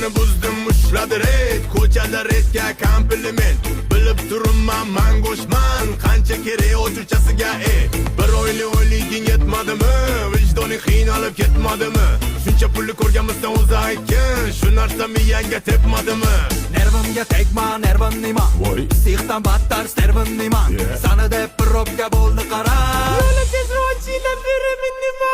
Qoidani buzdim ushladi red, ko'chada redga kompliment. Bilib turibman man go'shman, qancha kerak o'chirchasiga Bir o'yliging yetmadimi, vijdoning qiynalib ketmadimi? Shuncha pulni ko'rganimizdan o'zi aytgan, shu narsa miyangga tepmadimi? Nervimga tegma, nervim nima? Sixdan battar stervim nima? Sana deb probga bo'ldi qara. Yo'li tezrochila beraman nima?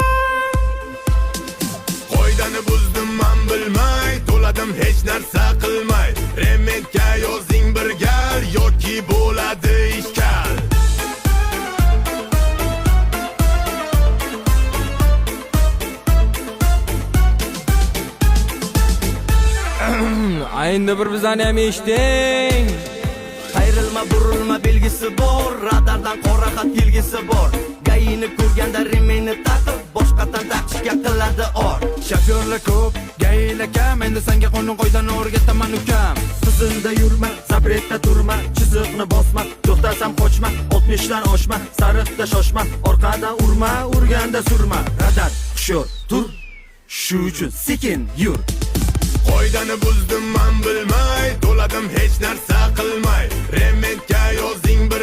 Qoidani buzdim man bilmay, to'ladim hech narsa qilmay. Rementga yozing bir gal yoki bo'ladi ishkal. Endi bir bizani ham eshiting. Qayrilma, burilma belgisi bor, radardan qora xat belgisi bor. Gayini ko'rganda remeni taqib, boshqatdan taqishga qiladi or. Shofyorlar ko'p, gaylar kam, endi senga qonun qoidani o'rgataman ukam. Tizimda yurma, sabretda turma, chiziqni bosma, to'xtasam qochma, 60 dan oshma, sariqda shoshma, orqadan urma, urganda surma. Radar, hushyor, tur, shu uchun sekin yur. Qoidani buzdim man bilmay, to'ladim hech narsa qilmay. Rementga yozing bir